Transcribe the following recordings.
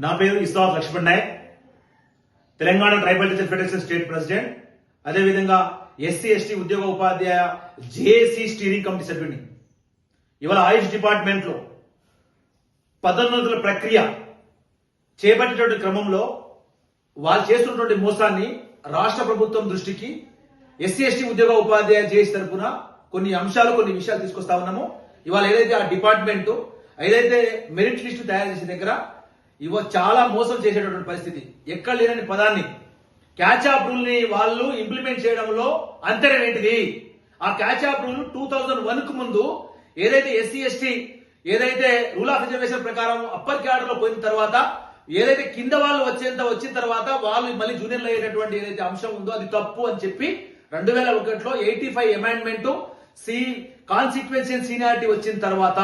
నా పేరు Islam Laxman Nayak, Telangana tribal teacher federation state president, అదేవిధంగా ఎస్సీ ఎస్టీ ఉద్యోగ ఉపాధ్యాయ జేఏసీ స్టీరింగ్ కమిటీ సభ్యుడిని. ఇవాళ ఆయుష్ డిపార్ట్మెంట్ లో పదోన్నతుల ప్రక్రియ చేపట్టేటువంటి క్రమంలో వాళ్ళు చేస్తున్నటువంటి మోసాన్ని రాష్ట్ర ప్రభుత్వం దృష్టికి ఎస్సీ ఎస్టీ ఉద్యోగ ఉపాధ్యాయ జేఏసీ తరఫున కొన్ని విషయాలు తీసుకొస్తా ఉన్నాము. ఇవాళ ఏదైతే ఆ డిపార్ట్మెంట్ ఏదైతే మెరిట్ లిస్టు తయారు చేసే దగ్గర చాలా మోసం చేసేటటువంటి పరిస్థితి, ఎక్కడ లేని పదాన్ని క్యాచ్అప్ రూల్ ని వాళ్ళు ఇంప్లిమెంట్ చేయడంలో అంతరం ఏంటిది? ఆ క్యాచ్అప్ రూల్ 2001 కు ముందు ఏదైతే ఎస్సీ ఎస్టీ ఏదైతే రూల్ ఆఫ్ రిజర్వేషన్ ప్రకారం అప్పర్ క్యాడర్ లో పోయిన తర్వాత ఏదైతే కింద వాళ్ళు వచ్చిన తర్వాత వాళ్ళు మళ్ళీ జూనియర్లు అయ్యేటటువంటి ఏదైతే అంశం ఉందో అది తప్పు అని చెప్పి 2001లో 85 అమెండ్మెంట్ కాన్సిక్వెన్షియల్ సీనియారిటీ వచ్చిన తర్వాత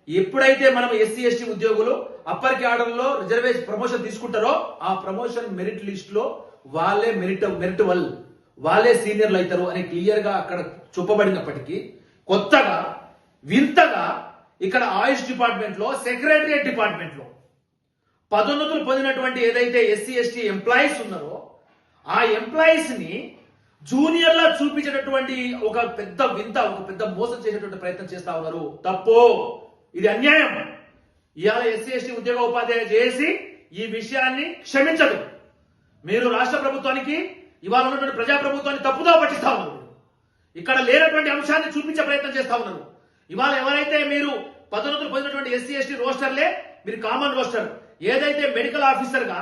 ఎప్పుడైతే మనం ఎస్సీ ఎస్టీ ఉద్యోగులు అప్పర్ క్యాడర్ లో రిజర్వేషన్ ప్రమోషన్ తీసుకుంటారో ఆ ప్రమోషన్ మెరిట్ లిస్ట్ లో వాళ్ళే వాళ్ళే సీనియర్లు అవుతారు అని క్లియర్ గా అక్కడ చూపబడినప్పటికీ కొత్తగా వింతగా ఇక్కడ ఆయుష్ డిపార్ట్మెంట్ లో సెక్రటరియట్ డిపార్ట్మెంట్ లో పదోన్నతులు పొందినటువంటి ఏదైతే ఎస్సీ ఎస్టీ ఎంప్లాయీస్ ఉన్నారో ఆ ఎంప్లాయీస్ ని జూనియర్లా చూపించేటటువంటి ఒక పెద్ద మోసం చేసేటువంటి ప్రయత్నం చేస్తా ఉన్నారు. తప్పు, ఇది అన్యాయం. ఇవాళ ఎస్సీ ఎస్టీ ఉద్యోగ ఉపాధ్యాయ చేసి ఈ విషయాన్ని క్షమించదు. మీరు రాష్ట్ర ప్రభుత్వానికి ఇవాళ ఉన్నటువంటి ప్రజా ప్రభుత్వాన్ని తప్పుదో పట్టిస్తా ఉన్నారు. ఇక్కడ లేనటువంటి అంశాన్ని చూపించే ప్రయత్నం చేస్తా ఉన్నారు. ఇవాళ ఎవరైతే మీరు పదోన్నతులు పొందినటువంటి ఎస్సీ ఎస్టీ రోస్టర్లే మీరు కామన్ రోస్టర్, ఏదైతే మెడికల్ ఆఫీసర్ గా,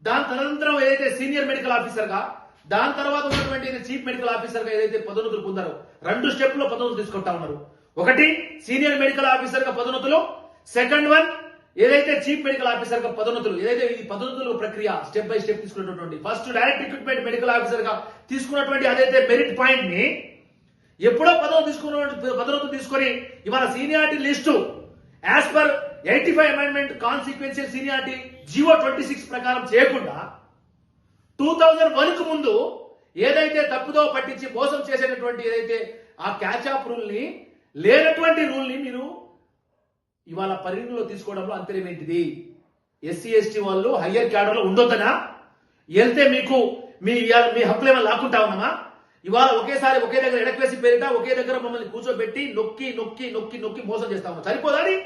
దాని తదనంతరం ఏదైతే సీనియర్ మెడికల్ ఆఫీసర్ గా, దాని తర్వాత ఉన్నటువంటి చీఫ్ మెడికల్ ఆఫీసర్ గా ఏదైతే పదోన్నతులు పొందారో 2 స్టెప్లో పదోన్నతులు తీసుకుంటా ఉన్నారు. ఒకటి సీనియర్ మెడికల్ ఆఫీసర్ గా పదోన్నతులు, సెకండ్ వన్ ఏదైతే చీఫ్ మెడికల్ ఆఫీసర్ గా పదోన్నతులు. ఏదైతే ఈ పదోన్నతుల ప్రక్రియ స్టెప్ బై స్టెప్ తీసుకున్నటువంటి first direct recruitment medical officer గా తీసుకున్నటువంటి అదైతే మెరిట్ పాయింట్ ని ఎప్పుడో పదోన్నతులు తీసుకొని ఇవాళ seniority list as per 85 amendment consequential seniority GO 26 ప్రకారం చేయకుండా 2001 కు ముందు ఏదైతే తప్పుదో పట్టించి మోసం చేసేటటువంటి ఏదైతే ఆ క్యాచ్అప్ రూల్ ని లేనటువంటి రూల్ ని మీరు ఇవాళ పరిగణలో తీసుకోవడంలో అంతరం ఏంటిది? ఎస్సీ ఎస్టీ వాళ్ళు హయ్యర్ క్యాడర్ లో ఉండొద్దనా? వెళ్తే మీకు మీ హక్కులు ఏమైనా లాక్కుంటా ఉన్నామా? ఇవాళ ఒకేసారి ఒకే దగ్గర ఎడక్వేసి పేరిట ఒకే దగ్గర మమ్మల్ని కూర్చోబెట్టి నొక్కి నొక్కి నొక్కి నొక్కి మోసం చేస్తా ఉన్నాం. సరిపోదాని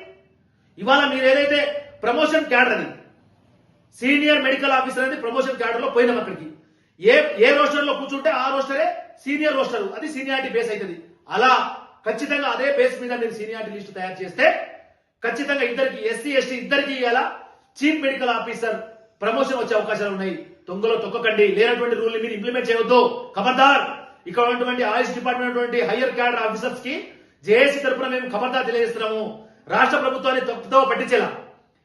ఇవాళ మీరు ఏదైతే ప్రమోషన్ క్యాడర్ అని సీనియర్ మెడికల్ ఆఫీసర్ అనేది ప్రమోషన్ క్యాడర్ లో పోయినాం. అక్కడికి ఏ రోస్టర్ లో కూర్చుంటే ఆ రోస్టరే సీనియర్ రోస్టర్, అది సీనియారిటీ బేస్ అవుతుంది. అలా ఖచ్చితంగా అదే బేస్ మీద మీరు సీనియారిటీ లిస్టు తయారు చేస్తే ఖచ్చితంగా ఇద్దరికి ఎస్సీ ఎస్టీ ఇద్దరికి ఇవాళ చీఫ్ మెడికల్ ఆఫీసర్ ప్రమోషన్ వచ్చే అవకాశాలు ఉన్నాయి. తొంగలో తొక్కకండి, లేనటువంటి రూల్ ని మీరు ఇంప్లిమెంట్ చేయవద్దు. ఖబర్దార్. ఇక్కడ ఉన్నటువంటి ఆయుష్ డిపార్ట్మెంట్ హయ్యర్ క్యాడర్ ఆఫీసర్స్ కి జేఏసీ తరఫున మేము ఖబర్దార్ తెలియజేస్తున్నాము. రాష్ట్ర ప్రభుత్వాన్ని తప్పుదో పట్టించేలా,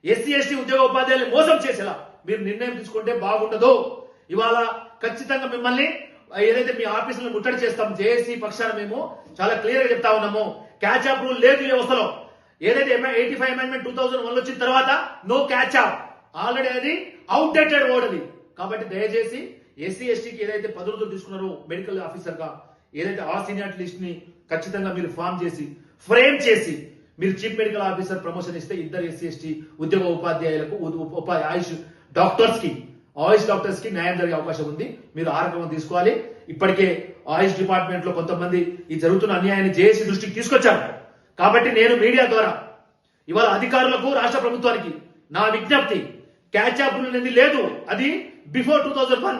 ఎస్సీ ఎస్టీ ఉద్యోగ ఉపాధ్యాయులు మోసం చేసేలా మీరు నిర్ణయం తీసుకుంటే బాగుండదు. ఇవాళ ఖచ్చితంగా మిమ్మల్ని ఏదైతే మీ ఆఫీసులను ముట్టడి చేస్తాం జేఏసీ పక్షాన మేము చాలా క్లియర్ గా చెప్తా ఉన్నాము. క్యాచ్అప్ రూల్ లేదు ఈ వ్యవస్థలో. ఏదైతే 85 అమెండ్మెంట్ 2001 వచ్చిన తర్వాత నో క్యాచ్అప్, ఆల్రెడీ అది అవుట్డేటెడ్ వర్డ్ అది. కాబట్టి దయచేసి ఎస్సీ ఎస్టీకి ఏదైతే పదోన్నతులు తీసుకున్నారో మెడికల్ ఆఫీసర్ గా ఏదైతే ఆ సీనియారిటీ లిస్ట్ ని ఖచ్చితంగా మీరు ఫామ్ చేసి ఫ్రేమ్ చేసి మీరు చీఫ్ మెడికల్ ఆఫీసర్ ప్రమోషన్ ఇస్తే ఇద్దరు ఎస్సీ ఎస్టీ ఉద్యోగ ఉపాధ్యాయులకు ఆయుష్ డాక్టర్స్ కి న్యాయం జరిగే అవకాశం ఉంది. మీరు ఆ రకంగా తీసుకోవాలి. ఇప్పటికే ఆయుష్ డిపార్ట్మెంట్ లో కొంతమంది ఈ జరుగుతున్న అన్యాయాన్ని జేఏసీ దృష్టికి తీసుకొచ్చారు. కాబట్టి నేను మీడియా ద్వారా ఇవాళ అధికారులకు రాష్ట్ర ప్రభుత్వానికి నా విజ్ఞప్తి, క్యాచ్అప్ రూల్ అనేది లేదు, అది బిఫోర్ 2001.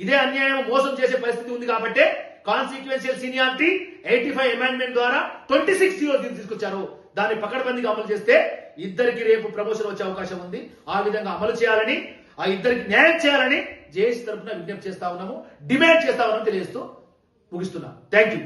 ఇదే అన్యాయం మోసం చేసే పరిస్థితి ఉంది. కాబట్టి కాన్సిక్వెన్షియల్ సీనియారిటీ 85 అమెండ్మెంట్ ద్వారా 26 తీసుకొచ్చారు. దాన్ని పకడ్బందీగా అమలు చేస్తే ఇద్దరికి రేపు ప్రమోషన్ వచ్చే అవకాశం ఉంది. ఆ విధంగా అమలు చేయాలని, ఆ ఇద్దరికి న్యాయం చేయాలని జేఏసీ తరఫున విజ్ఞప్తి చేస్తా ఉన్నాము, డిమాండ్ చేస్తా ఉన్నాము తెలియజేస్తూ ముగిస్తున్నా. Thank you.